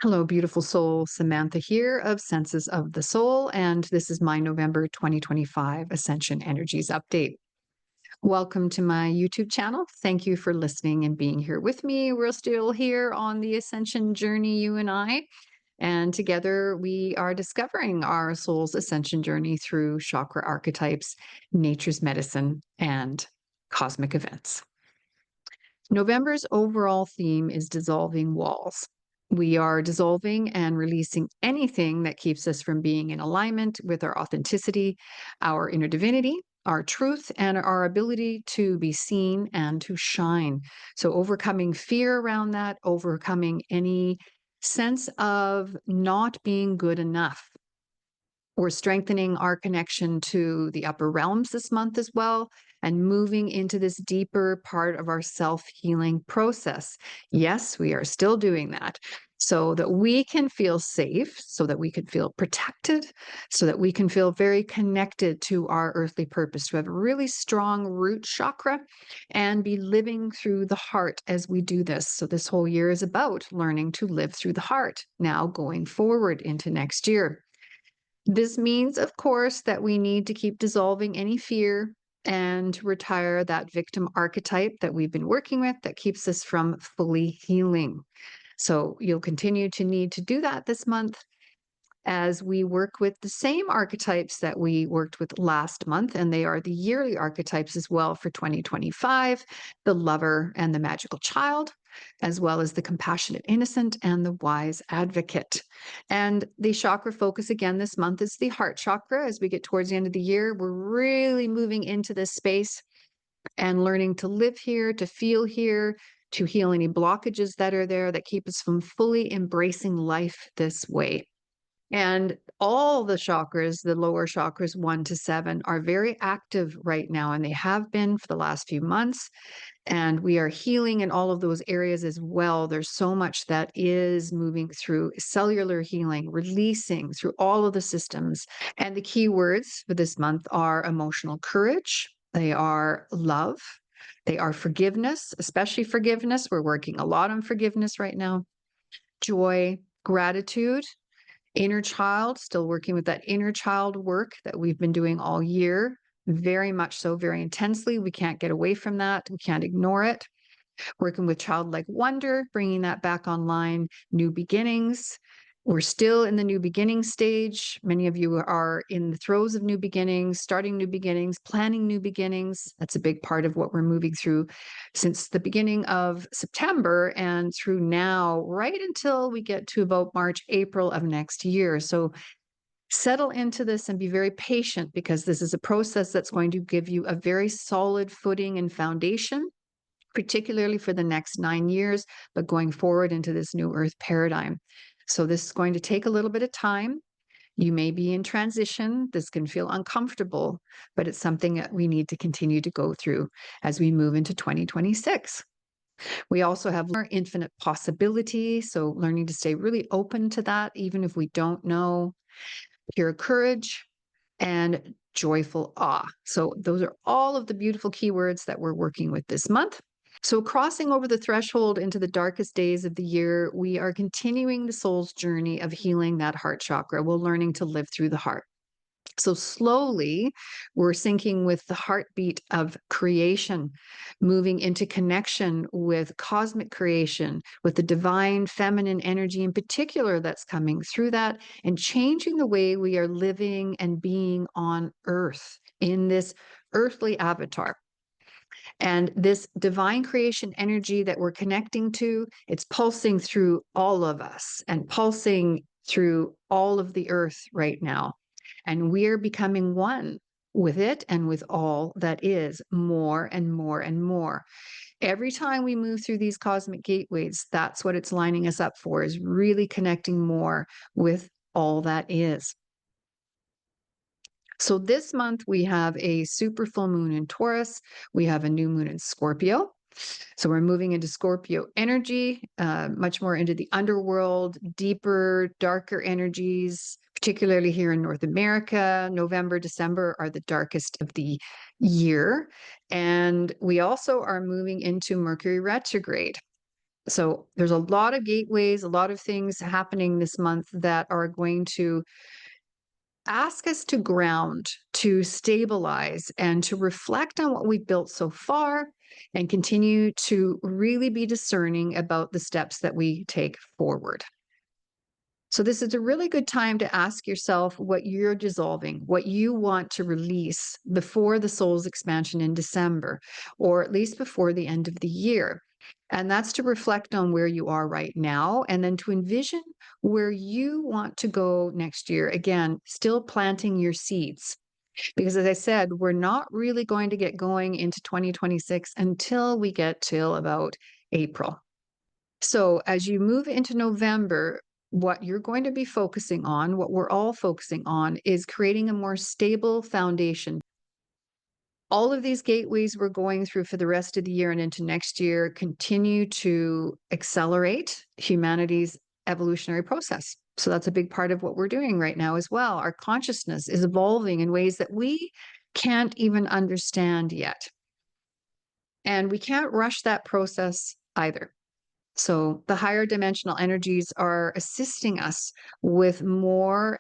Hello, beautiful soul. Samantha here of Senses of the Soul, and this is my November 2025 Ascension Energies update. Welcome to my YouTube channel. Thank you for listening and being here with me. We're still here on the Ascension journey, you and I, and together we are discovering our soul's ascension journey through chakra archetypes, nature's medicine, and cosmic events. November's overall theme is dissolving walls. We are dissolving and releasing anything that keeps us from being in alignment with our authenticity, our inner divinity, our truth, and our ability to be seen and to shine. So, overcoming fear around that, overcoming any sense of not being good enough. We're strengthening our connection to the upper realms this month as well, and moving into this deeper part of our self healing process. Yes, we are still doing that so that we can feel safe, so that we can feel protected, so that we can feel very connected to our earthly purpose, to have a really strong root chakra and be living through the heart as we do this. So, this whole year is about learning to live through the heart now going forward into next year. This means, of course, that we need to keep dissolving any fear and to retire that victim archetype that we've been working with that keeps us from fully healing. So you'll continue to need to do that this month as we work with the same archetypes that we worked with last month, and they are the yearly archetypes as well for 2025, the lover and the magical child, as well as the compassionate innocent and the wise advocate. And the chakra focus again this month is the heart chakra. As we get towards the end of the year, we're really moving into this space and learning to live here, to feel here, to heal any blockages that are there that keep us from fully embracing life this way. And all the chakras, the lower chakras 1 to 7, are very active right now, and they have been for the last few months. And we are healing in all of those areas as well. There's so much that is moving through cellular healing, releasing through all of the systems. And the key words for this month are emotional courage, they are love, they are forgiveness, especially forgiveness. We're working a lot on forgiveness right now, joy, gratitude. Inner child, still working with that inner child work that we've been doing all year, very much so, very intensely. We can't get away from that. We can't ignore it. Working with childlike wonder, bringing that back online, new beginnings. We're still in the new beginning stage. Many of you are in the throes of new beginnings, starting new beginnings, planning new beginnings. That's a big part of what we're moving through since the beginning of September and through now, right until we get to about March, April of next year. So settle into this and be very patient because this is a process that's going to give you a very solid footing and foundation, particularly for the next 9 years, but going forward into this new earth paradigm. So this is going to take a little bit of time. You may be in transition. This can feel uncomfortable, but it's something that we need to continue to go through as we move into 2026. We also have more infinite possibility. So learning to stay really open to that, even if we don't know, pure courage and joyful awe. So those are all of the beautiful keywords that we're working with this month. So, crossing over the threshold into the darkest days of the year, we are continuing the soul's journey of healing that heart chakra. We're learning to live through the heart. So, slowly, we're syncing with the heartbeat of creation, moving into connection with cosmic creation, with the divine feminine energy in particular that's coming through that, and changing the way we are living and being on earth in this earthly avatar. And this divine creation energy that we're connecting to, it's pulsing through all of us and pulsing through all of the earth right now. And we're becoming one with it and with all that is, more and more and more. Every time we move through these cosmic gateways, that's what it's lining us up for, is really connecting more with all that is. So this month we have a super full moon in Taurus. We have a new moon in Scorpio. So we're moving into Scorpio energy, much more into the underworld, deeper, darker energies, particularly here in North America. November, December are the darkest of the year. And we also are moving into Mercury retrograde. So there's a lot of gateways, a lot of things happening this month that are going to ask us to ground, to stabilize, and to reflect on what we've built so far and continue to really be discerning about the steps that we take forward. So, this is a really good time to ask yourself what you're dissolving, what you want to release before the soul's expansion in December, or at least before the end of the year. And that's to reflect on where you are right now and then to envision where you want to go next year. Again, still planting your seeds. Because as I said, we're not really going to get going into 2026 until we get till about April. So as you move into November, what you're going to be focusing on, what we're all focusing on, is creating a more stable foundation. All of these gateways we're going through for the rest of the year and into next year continue to accelerate humanity's evolutionary process. So that's a big part of what we're doing right now as well. Our consciousness is evolving in ways that we can't even understand yet. And we can't rush that process either. So the higher dimensional energies are assisting us with more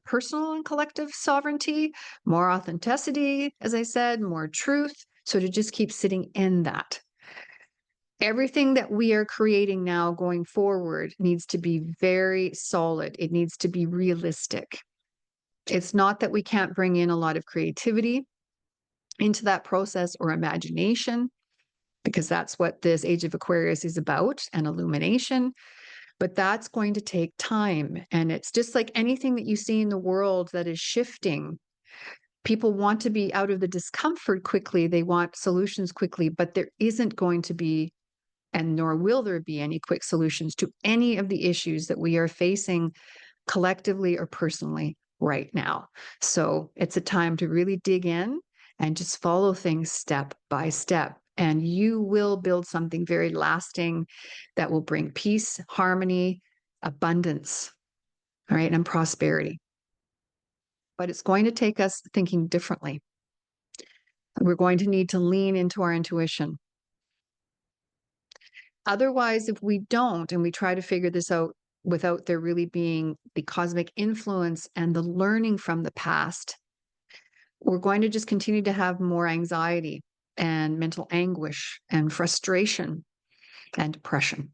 personal and collective sovereignty, more authenticity, as I said, more truth. So to just keep sitting in that. Everything that we are creating now going forward needs to be very solid. It needs to be realistic. It's not that we can't bring in a lot of creativity into that process or imagination, because that's what this Age of Aquarius is about, and illumination. But that's going to take time. And it's just like anything that you see in the world that is shifting. People want to be out of the discomfort quickly. They want solutions quickly, but there isn't going to be, and nor will there be, any quick solutions to any of the issues that we are facing collectively or personally right now. So it's a time to really dig in and just follow things step by step. And you will build something very lasting that will bring peace, harmony, abundance, all right, and prosperity. But it's going to take us thinking differently. We're going to need to lean into our intuition. Otherwise, if we don't, and we try to figure this out without there really being the cosmic influence and the learning from the past, we're going to just continue to have more anxiety and mental anguish and frustration and depression.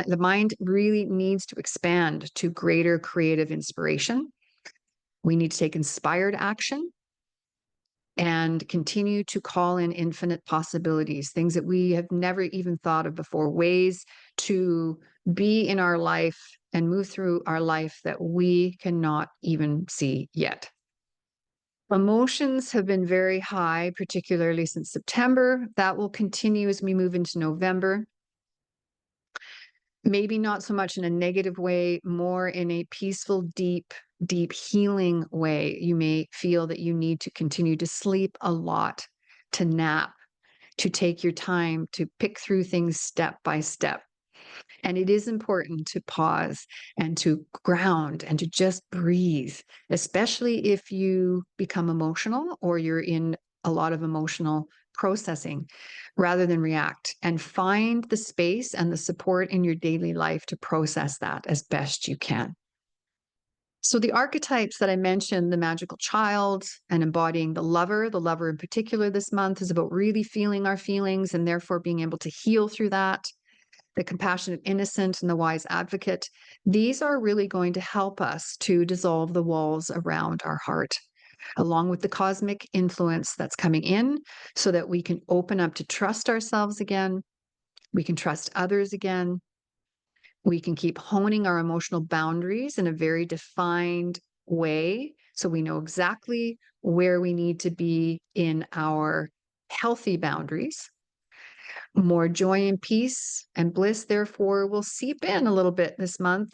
The mind really needs to expand to greater creative inspiration. We need to take inspired action and continue to call in infinite possibilities, things that we have never even thought of before, ways to be in our life and move through our life that we cannot even see yet. Emotions have been very high, particularly since September. That will continue as we move into November. Maybe not so much in a negative way, more in a peaceful, deep healing way. You may feel that you need to continue to sleep a lot, to nap, to take your time, to pick through things step by step. And it is important to pause and to ground and to just breathe, especially if you become emotional or you're in a lot of emotional processing, rather than react, and find the space and the support in your daily life to process that as best you can. So the archetypes that I mentioned, the magical child and embodying the lover in particular this month is about really feeling our feelings and therefore being able to heal through that. The compassionate innocent and the wise advocate, these are really going to help us to dissolve the walls around our heart, along with the cosmic influence that's coming in so that we can open up to trust ourselves again. We can trust others again. We can keep honing our emotional boundaries in a very defined way so we know exactly where we need to be in our healthy boundaries. More joy and peace and bliss, therefore, will seep in a little bit this month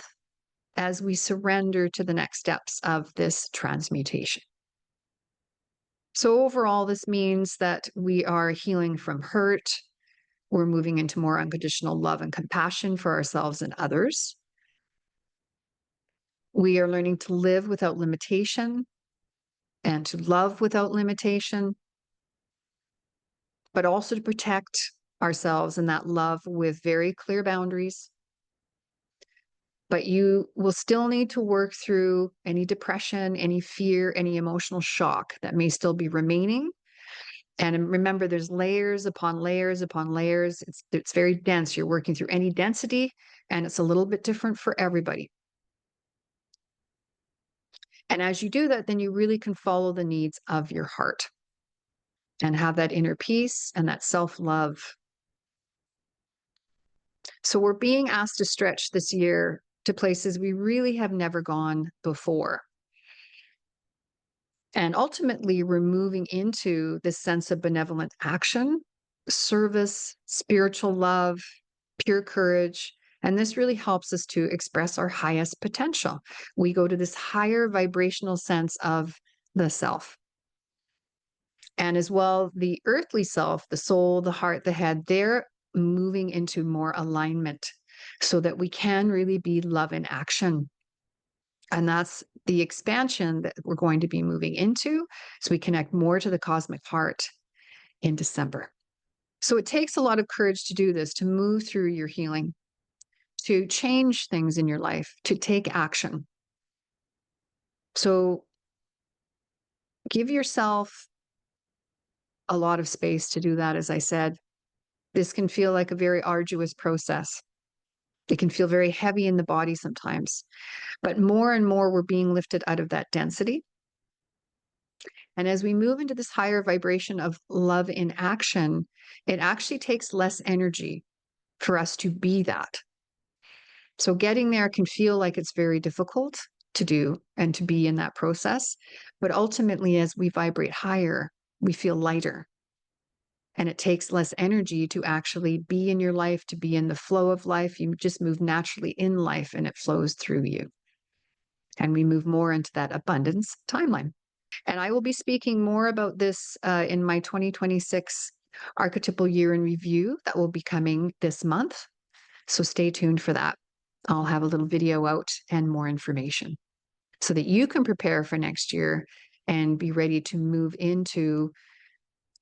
as we surrender to the next steps of this transmutation. So overall, this means that we are healing from hurt. We're moving into more unconditional love and compassion for ourselves and others. We are learning to live without limitation and to love without limitation, but also to protect ourselves and that love with very clear boundaries. But you will still need to work through any depression, any fear, any emotional shock that may still be remaining. And remember, there's layers upon layers upon layers. It's very dense. You're working through any density, and it's a little bit different for everybody. And as you do that, then you really can follow the needs of your heart and have that inner peace and that self-love. So we're being asked to stretch this year to places we really have never gone before. And ultimately, we're moving into this sense of benevolent action, service, spiritual love, pure courage. And this really helps us to express our highest potential. We go to this higher vibrational sense of the self. And as well, the earthly self, the soul, the heart, the head, they're moving into more alignment so that we can really be love in action. And that's the expansion that we're going to be moving into as we connect more to the cosmic heart in December. So it takes a lot of courage to do this, to move through your healing, to change things in your life, to take action. So give yourself a lot of space to do that. As I said, this can feel like a very arduous process. It can feel very heavy in the body sometimes, but more and more we're being lifted out of that density. And as we move into this higher vibration of love in action, it actually takes less energy for us to be that. So getting there can feel like it's very difficult to do and to be in that process. But ultimately, as we vibrate higher, we feel lighter. And it takes less energy to actually be in your life, to be in the flow of life. You just move naturally in life and it flows through you. And we move more into that abundance timeline. And I will be speaking more about this in my 2026 archetypal year in review that will be coming this month. So stay tuned for that. I'll have a little video out and more information so that you can prepare for next year and be ready to move into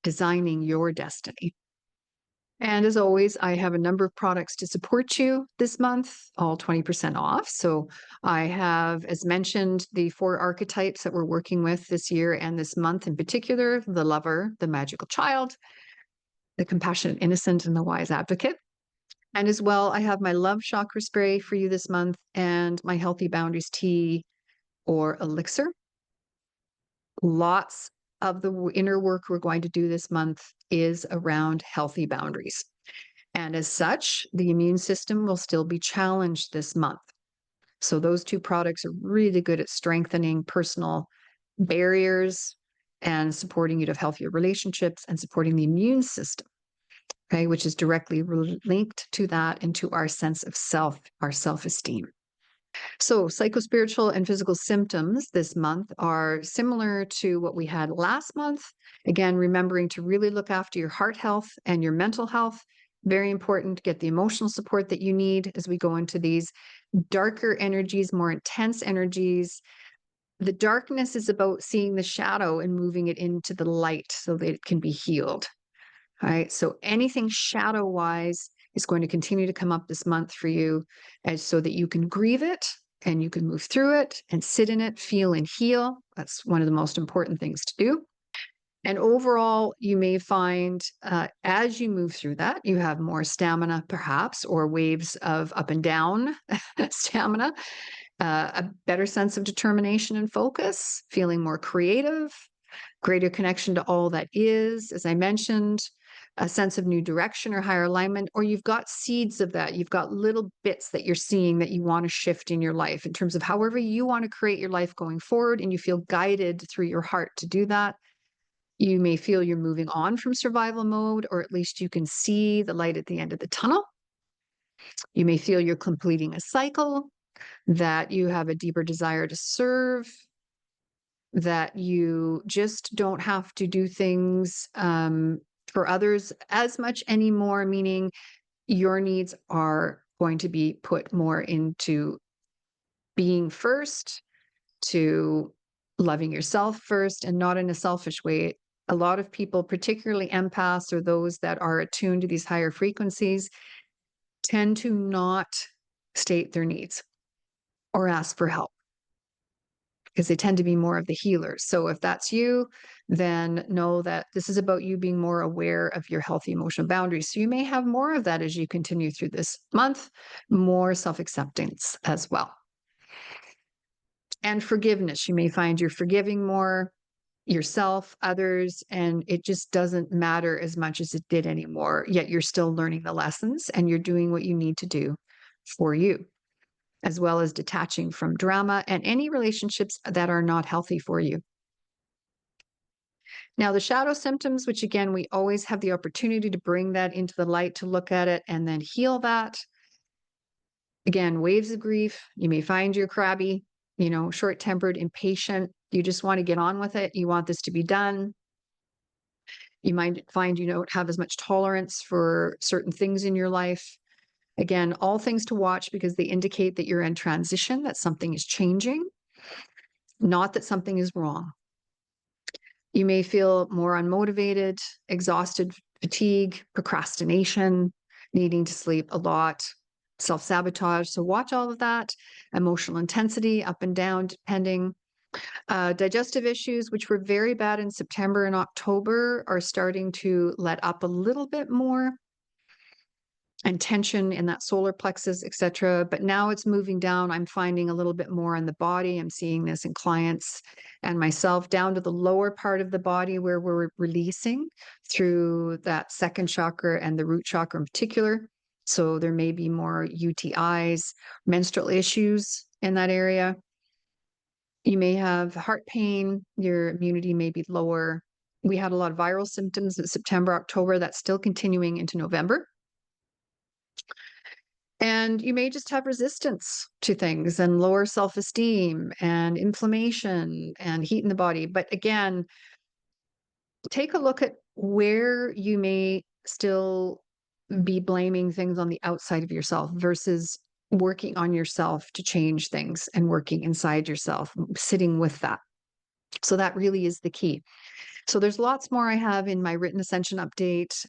designing your destiny. And as always, I have a number of products to support you this month, all 20% off. So I have, as mentioned, the 4 archetypes that we're working with this year and this month in particular: the lover, the magical child, the compassionate innocent, and the wise advocate. And as well, I have my love chakra spray for you this month and my healthy boundaries tea or elixir. Lots of the inner work we're going to do this month is around healthy boundaries. And as such, the immune system will still be challenged this month. So those 2 products are really good at strengthening personal barriers and supporting you to have healthier relationships and supporting the immune system, okay, which is directly linked to that and to our sense of self, our self-esteem. So psychospiritual and physical symptoms this month are similar to what we had last month. Again, remembering to really look after your heart health and your mental health. Very important to get the emotional support that you need as we go into these darker energies, more intense energies. The darkness is about seeing the shadow and moving it into the light so that it can be healed. All right. So anything shadow wise is going to continue to come up this month for you, as so that you can grieve it and you can move through it and sit in it, feel and heal. That's one of the most important things to do. And overall, you may find as you move through that, you have more stamina, perhaps, or waves of up and down stamina, a better sense of determination and focus, feeling more creative, greater connection to all that is, as I mentioned, a sense of new direction or higher alignment, or you've got seeds of that. You've got little bits that you're seeing that you want to shift in your life in terms of however you want to create your life going forward, and you feel guided through your heart to do that. You may feel you're moving on from survival mode, or at least you can see the light at the end of the tunnel. You may feel you're completing a cycle, that you have a deeper desire to serve, that you just don't have to do things for others as much anymore, meaning your needs are going to be put more into being first, to loving yourself first, and not in a selfish way, A lot of people, particularly empaths or those that are attuned to these higher frequencies, tend to not state their needs or ask for help because they tend to be more of the healers. So if that's you, then know that this is about you being more aware of your healthy emotional boundaries. So you may have more of that as you continue through this month, more self-acceptance as well. And forgiveness. You may find you're forgiving more yourself, others, and it just doesn't matter as much as it did anymore. Yet you're still learning the lessons and you're doing what you need to do for you, as well as detaching from drama and any relationships that are not healthy for you. Now, the shadow symptoms, which again, we always have the opportunity to bring that into the light, to look at it and then heal that. Again, waves of grief. You may find you're crabby, short-tempered, impatient. You just want to get on with it. You want this to be done. You might find you don't have as much tolerance for certain things in your life. Again, all things to watch because they indicate that you're in transition, that something is changing, not that something is wrong. You may feel more unmotivated, exhausted, fatigue, procrastination, needing to sleep a lot, self-sabotage. So watch all of that. Emotional intensity up and down, depending. Digestive issues, which were very bad in September and October, are starting to let up a little bit more, and tension in that solar plexus, etc. But now it's moving down. I'm finding a little bit more in the body. I'm seeing this in clients and myself, down to the lower part of the body where we're releasing through that second chakra and the root chakra in particular. So there may be more UTIs, menstrual issues in that area. You may have heart pain, your immunity may be lower. We had a lot of viral symptoms in September, October. That's still continuing into November. And you may just have resistance to things and lower self-esteem and inflammation and heat in the body. But again, take a look at where you may still be blaming things on the outside of yourself versus working on yourself to change things and working inside yourself, sitting with that. So that really is the key. So there's lots more I have in my written ascension update.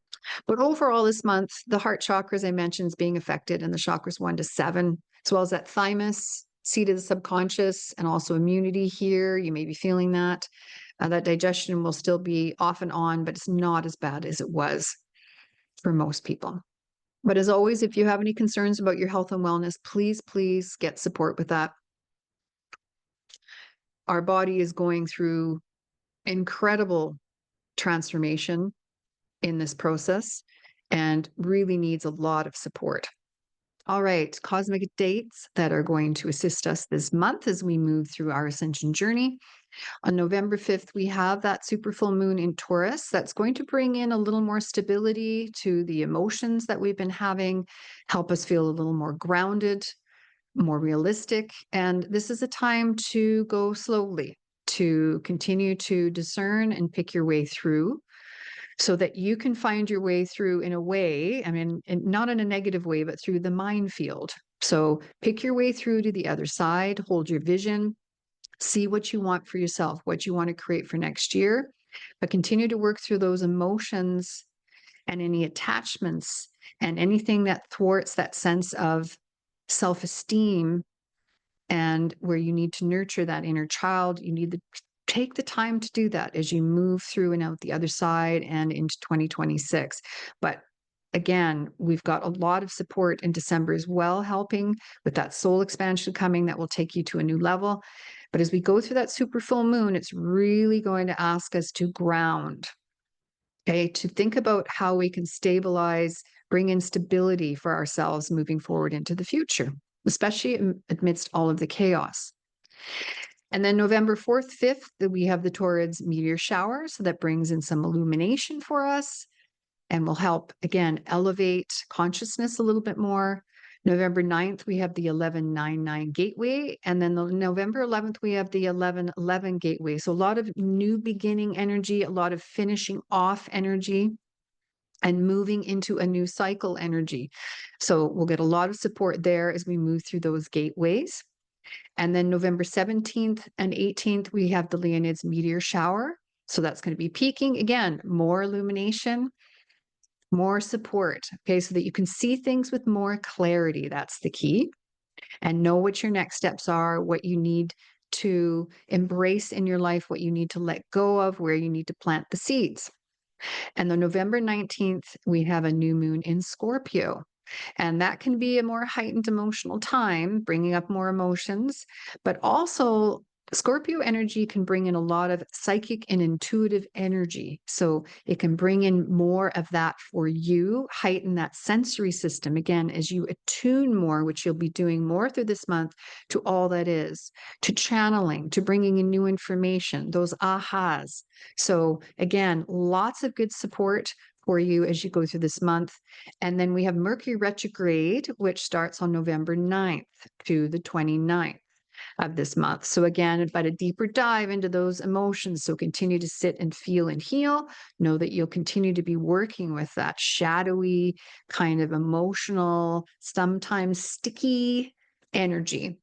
But overall this month, the heart chakra, as I mentioned, is being affected, and the chakras 1 to 7, as well as that thymus, seat of the subconscious, and also immunity here. You may be feeling that. That digestion will still be off and on, but it's not as bad as it was for most people. But as always, if you have any concerns about your health and wellness, please get support with that. Our body is going through incredible transformation in this process and really needs a lot of support. All right, cosmic dates that are going to assist us this month as we move through our ascension journey. On November 5th, we have that super full moon in Taurus. That's going to bring in a little more stability to the emotions that we've been having, help us feel a little more grounded, more realistic. And this is a time to go slowly, to continue to discern and pick your way through, so that you can find your way through in a way, I mean, not in a negative way, but through the minefield. So pick your way through to the other side, hold your vision, see what you want for yourself, what you want to create for next year, but continue to work through those emotions and any attachments and anything that thwarts that sense of self-esteem, and where you need to nurture that inner child. You need to take the time to do that as you move through and out the other side and into 2026. But again, we've got a lot of support in December as well, helping with that soul expansion coming that will take you to a new level. But as we go through that super full moon, it's really going to ask us to ground, okay, to think about how we can stabilize, bring in stability for ourselves moving forward into the future, especially amidst all of the chaos. And then November 4th, 5th, we have the Taurids meteor shower. So that brings in some illumination for us and will help, again, elevate consciousness a little bit more. November 9th, we have the 1199 gateway. And then the November 11th, we have the 1111 gateway. So a lot of new beginning energy, a lot of finishing off energy, and moving into a new cycle energy. So we'll get a lot of support there as we move through those gateways. And then November 17th and 18th, we have the Leonids meteor shower. So that's going to be peaking. Again, more illumination, more support. Okay. So that you can see things with more clarity. That's the key. And know what your next steps are, what you need to embrace in your life, what you need to let go of, where you need to plant the seeds. And on November 19th, we have a new moon in Scorpio. And that can be a more heightened emotional time, bringing up more emotions, but also Scorpio energy can bring in a lot of psychic and intuitive energy. So it can bring in more of that for you, heighten that sensory system again as you attune more, which you'll be doing more through this month to all that is, to channeling, to bringing in new information, those ahas. So again, lots of good support for you as you go through this month. And then we have Mercury Retrograde, which starts on November 9th to the 29th of this month. So again, about a deeper dive into those emotions. So continue to sit and feel and heal. Know that you'll continue to be working with that shadowy, kind of emotional, sometimes sticky energy.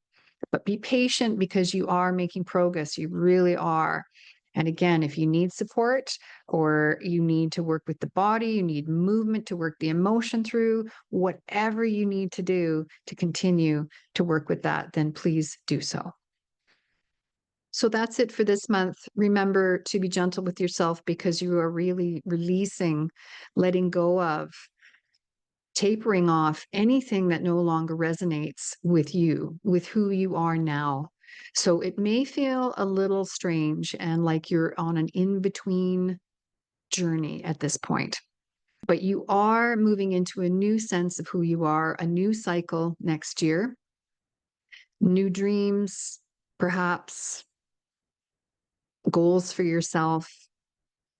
But be patient because you are making progress. You really are. And again, if you need support or you need to work with the body, you need movement to work the emotion through, whatever you need to do to continue to work with that, then please do so. So that's it for this month. Remember to be gentle with yourself because you are really releasing, letting go of, tapering off anything that no longer resonates with you, with who you are now. So it may feel a little strange and like you're on an in-between journey at this point, but you are moving into a new sense of who you are, a new cycle next year, new dreams, perhaps goals for yourself,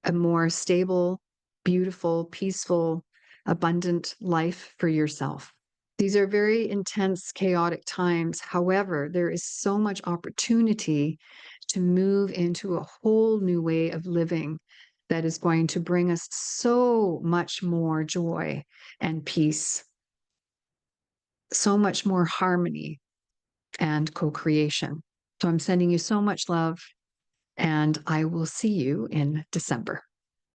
a more stable, beautiful, peaceful, abundant life for yourself. These are very intense, chaotic times. However, there is so much opportunity to move into a whole new way of living that is going to bring us so much more joy and peace, so much more harmony and co-creation. So I'm sending you so much love, and I will see you in December.